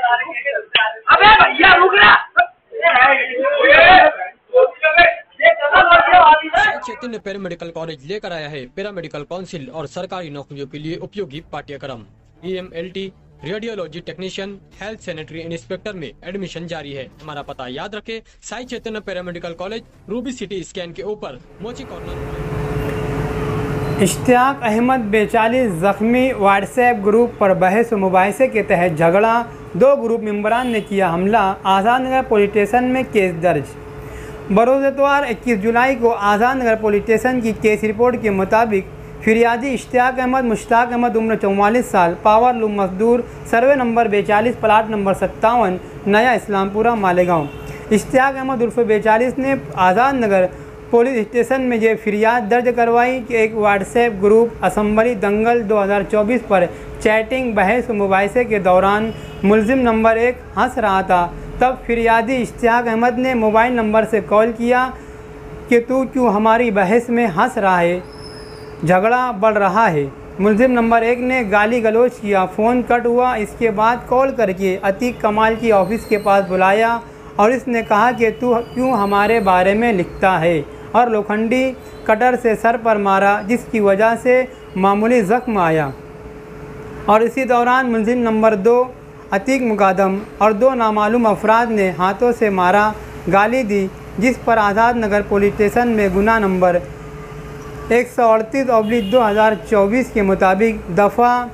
अबे भैया रुक रहा। चैतन्य पैरामेडिकल कॉलेज लेकर आया है पैरामेडिकल काउंसिल और सरकारी नौकरियों के लिए उपयोगी पाठ्यक्रम। EMLT, radiology technician, health sanitary inspector में एडमिशन जारी है। हमारा पता याद रखें, Sai Chaitanya paramedical college, Ruby City Scan के ऊपर, मोची कॉर्नर। इश्तियाक अहमद 42 जख्मी। व्हाट्सएप ग्रुप पर बहस व मुबाहिसे के तहत झगड़ा, 2 ग्रुप मेंबरान ने किया हमला। आज़ाद नगर पुलिस स्टेशन में केस दर्ज। बरोज़ इतवार 21 जुलाई को आज़ाद नगर पुलिस स्टेशन की केस रिपोर्ट के मुताबिक फिरियादी इश्तियाक अहमद मुश्ताक अहमद उम्र 44 साल, पावर लूम मजदूर, सर्वे नंबर 42, प्लाट नंबर 57, नया इस्लामपुरा मालेगांव। इश्तियाक अहमद उर्फ 42 ने आज़ाद नगर पुलिस स्टेशन में ये फिरियाद दर्ज करवाई कि एक व्हाट्सएप ग्रुप असम्बली दंगल 2024 पर चैटिंग, बहस व मुबाहिसे के दौरान मुलजिम नंबर 1 हंस रहा था। तब फिरियादी इश्तियाक अहमद ने मोबाइल नंबर से कॉल किया कि तू क्यों हमारी बहस में हंस रहा है, झगड़ा बढ़ रहा है। मुलजिम नंबर 1 ने गाली गलौज किया। फ़ोन कट हुआ। इसके बाद कॉल करके अतीक कमाल की ऑफ़िस के पास बुलाया और इसने कहा कि तू क्यों हमारे बारे में लिखता है, और लोखंडी कटर से सर पर मारा, जिसकी वजह से मामूली ज़ख्म आया। और इसी दौरान मुलजिम नंबर 2 अतीक मुकादम और 2 नामालूम अफराद ने हाथों से मारा, गाली दी, जिस पर आज़ाद नगर पुलिस स्टेशन में गुना नंबर 138/2024 के मुताबिक दफ़ा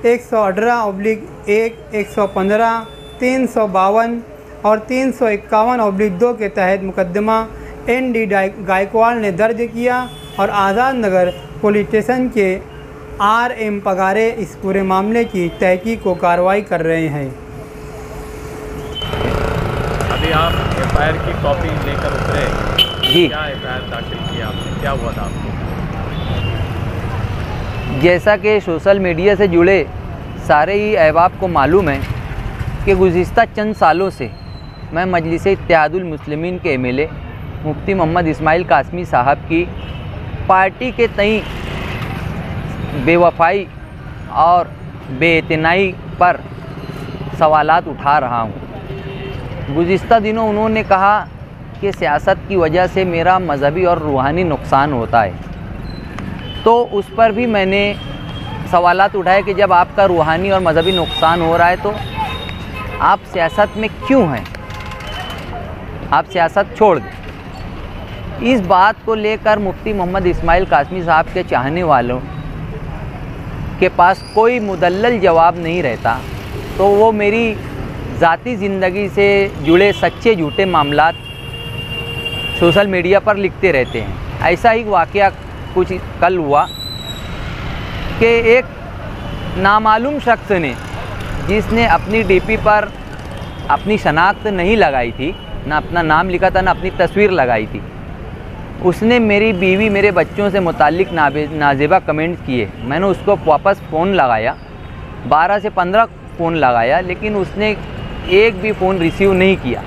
118/1, 115, 352 और 351/2 के तहत मुकदमा ND गायकवाड़ ने दर्ज किया और आज़ाद नगर पुलिस स्टेशन के RM पगारे इस पूरे मामले की तहकीक को कार्रवाई कर रहे हैं। अभी आप FIR की कॉपी लेकर उतरे जी। क्या FIR दाखिल किया आपने, क्या हुआ था आपको? जैसा कि सोशल मीडिया से जुड़े सारे ही अहबाब को मालूम है कि गुज़िस्ता चंद सालों से मैं मजलिस इत्तेहादुल मुस्लिमीन के MLA मुफ्ती मोहम्मद इस्माइल कासमी साहब की पार्टी के तई बेवफाई और बेइतनाई पर सवालात उठा रहा हूँ। गुज़िस्ता दिनों उन्होंने कहा कि सियासत की वजह से मेरा मज़हबी और रूहानी नुकसान होता है, तो उस पर भी मैंने सवालात उठाए कि जब आपका रूहानी और मज़हबी नुकसान हो रहा है तो आप सियासत में क्यों हैं, आप सियासत छोड़ दें। इस बात को लेकर मुफ्ती मोहम्मद इस्माइल कासमी साहब के चाहने वालों के पास कोई मुदल्लल जवाब नहीं रहता, तो वो मेरी ज़ाती ज़िंदगी से जुड़े सच्चे झूठे मामलात सोशल मीडिया पर लिखते रहते हैं। ऐसा ही वाक़या कुछ कल हुआ कि एक नामालूम शख्स ने, जिसने अपनी DP पर अपनी शनाख्त नहीं लगाई थी, ना अपना नाम लिखा था, ना अपनी तस्वीर लगाई थी, उसने मेरी बीवी, मेरे बच्चों से मुताल्लिक नाजेबा कमेंट किए। मैंने उसको वापस फ़ोन लगाया, 12 से 15 फ़ोन लगाया, लेकिन उसने एक भी फ़ोन रिसीव नहीं किया।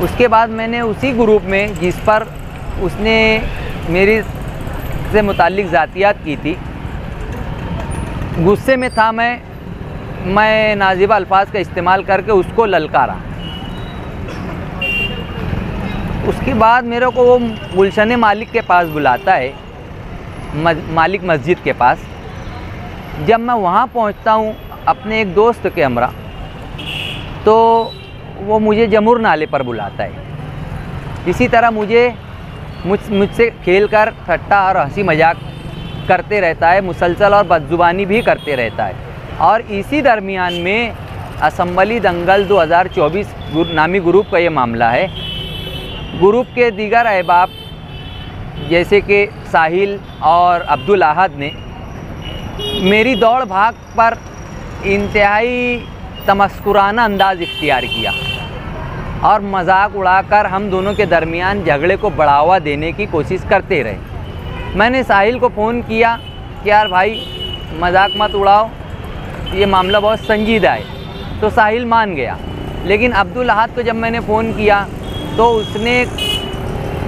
उसके बाद मैंने उसी ग्रुप में जिस पर उसने मेरी से मुताल्लिक ज़ातियात की थी, गुस्से में था मैं नाजिबा अल्फाज का इस्तेमाल करके उसको ललकारा। उसके बाद मेरे को वो गुलशन मालिक के पास बुलाता है, मालिक मस्जिद के पास। जब मैं वहाँ पहुँचता हूँ अपने एक दोस्त के हमरा, तो वो मुझे जमुर नाले पर बुलाता है। इसी तरह मुझसे खेलकर ठट्टा और हंसी मजाक करते रहता है, मुसलसल और बदजुबानी भी करते रहता है। और इसी दरमियान में असम्बली दंगल 2024 नामी ग्रुप का ये मामला है। ग्रुप के दीगर अहबाब जैसे कि साहिल और अब्दुल अहद ने मेरी दौड़ भाग पर इंतहाई तमस्कुराना अंदाज़ इख्तियार किया और मजाक उड़ाकर हम दोनों के दरमियान झगड़े को बढ़ावा देने की कोशिश करते रहे। मैंने साहिल को फ़ोन किया कि यार भाई मजाक मत उड़ाओ, ये मामला बहुत संजीदा है, तो साहिल मान गया। लेकिन अब्दुल अहद को जब मैंने फ़ोन किया तो उसने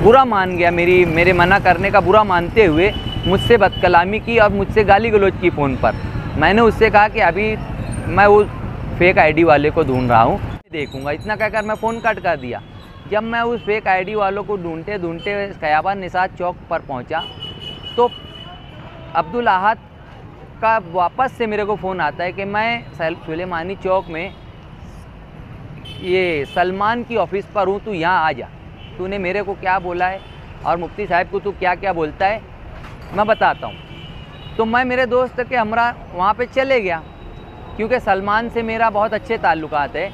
बुरा मान गया, मेरे मना करने का बुरा मानते हुए मुझसे बदकलामी की और मुझसे गाली गलौज की फ़ोन पर। मैंने उससे कहा कि अभी मैं वो फेक आईडी वाले को ढूंढ रहा हूँ, देखूंगा। इतना कहकर मैं फ़ोन कट कर दिया। जब मैं उस फेक आईडी वालों को ढूंढते ढूंढते क़याबान निसात चौक पर पहुँचा तो अब्दुल अहद का वापस से मेरे को फ़ोन आता है कि मैं सुलेमानी चौक में ये सलमान की ऑफ़िस पर हूँ, तू यहाँ आ जा। तूने मेरे को क्या बोला है और मुफ्ती साहब को तू क्या क्या बोलता है मैं बताता हूँ। तो मैं मेरे दोस्त के हमरा वहाँ पे चले गया, क्योंकि सलमान से मेरा बहुत अच्छे ताल्लुकात है,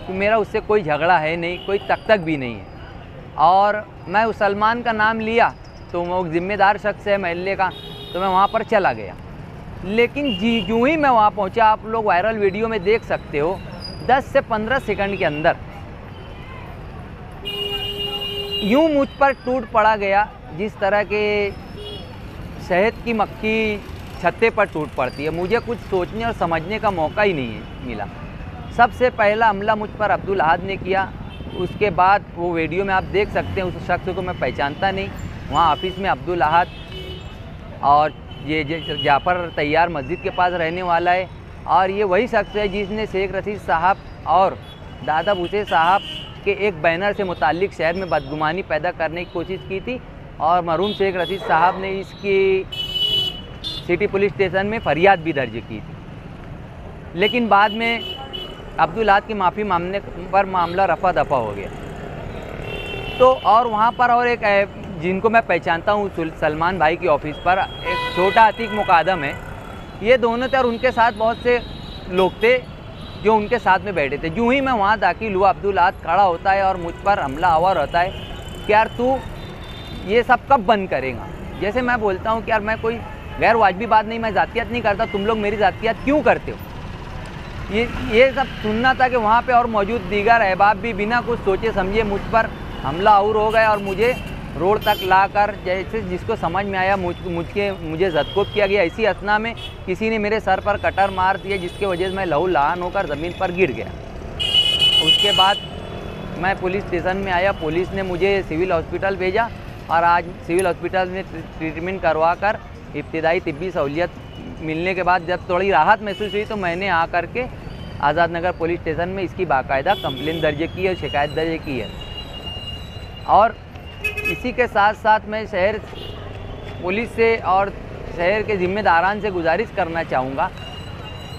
कि मेरा उससे कोई झगड़ा है नहीं, कोई तक भी नहीं है। और मैं उस सलमान का नाम लिया तो वो ज़िम्मेदार शख्स है महल्ले का, तो मैं वहाँ पर चला गया। लेकिन यूँ ही मैं वहाँ पहुँचा, आप लोग वायरल वीडियो में देख सकते हो, 10 से 15 सेकंड के अंदर यूँ मुझ पर टूट पड़ा गया जिस तरह के शहद की मक्खी छत्ते पर टूट पड़ती है। मुझे कुछ सोचने और समझने का मौका ही नहीं मिला। सबसे पहला हमला मुझ पर अब्दुल अहद ने किया। उसके बाद वो वीडियो में आप देख सकते हैं, उस शख्स को मैं पहचानता नहीं। वहाँ ऑफिस में अब्दुल अहद और ये जाफ़र तैयार मस्जिद के पास रहने वाला है, और ये वही शख्स है जिसने शेख रशीद साहब और दादा भूसे साहब के एक बैनर से मुताल्लिक शहर में बदगुमानी पैदा करने की कोशिश की थी, और मरहूम शेख रशीद साहब ने इसकी सिटी पुलिस स्टेशन में फरियाद भी दर्ज की थी। लेकिन बाद में अब्दुल अहद की माफ़ी मांगने पर मामला रफा दफा हो गया। तो और वहाँ पर और एक जिनको मैं पहचानता हूँ, सलमान भाई की ऑफ़िस पर एक छोटा अतीक मुकादम है। ये दोनों थे और उनके साथ बहुत से लोग थे जो उनके साथ में बैठे थे। यूँ ही मैं वहाँ दाखिल हुआ, अब्दुल अहद खड़ा होता है और मुझ पर हमला आवर होता है कि यार तू ये सब कब बंद करेगा। जैसे मैं बोलता हूँ कि यार मैं कोई गैर वाजबी बात नहीं, मैं जातियत नहीं करता, तुम लोग मेरी जातियत क्यों करते हो। ये सब सुनना था कि वहाँ पे और मौजूद दीगर अहबाब भी बिना कुछ सोचे समझे मुझ पर हमला आवर हो गए और मुझे रोड तक लाकर, जैसे जिसको समझ में आया मुझे ज़दकोब किया गया। इसी असना में किसी ने मेरे सर पर कटर मार दिया, जिसके वजह से मैं लहू लहान होकर ज़मीन पर गिर गया। उसके बाद मैं पुलिस स्टेशन में आया, पुलिस ने मुझे सिविल हॉस्पिटल भेजा, और आज सिविल हॉस्पिटल में ट्रीटमेंट करवा कर इब्तिदाई तिब्बी सहूलियत मिलने के बाद जब थोड़ी राहत महसूस हुई तो मैंने आकर के आज़ाद नगर पुलिस स्टेशन में इसकी बाकायदा कंप्लेंट दर्ज की है, शिकायत दर्ज की है। और इसी के साथ साथ मैं शहर पुलिस से और शहर के ज़िम्मेदारान से गुजारिश करना चाहूँगा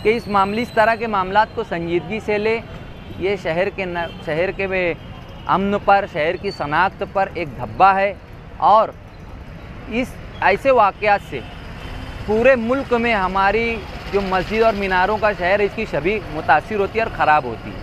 कि इस तरह के मामलात को संजीदगी से ले। ये शहर के अमन पर, शहर की शनाख्त पर एक धब्बा है, और इस ऐसे वाक़यात से पूरे मुल्क में हमारी जो मस्जिद और मीनारों का शहर है, इसकी छवि मुतासिर होती है और ख़राब होती है।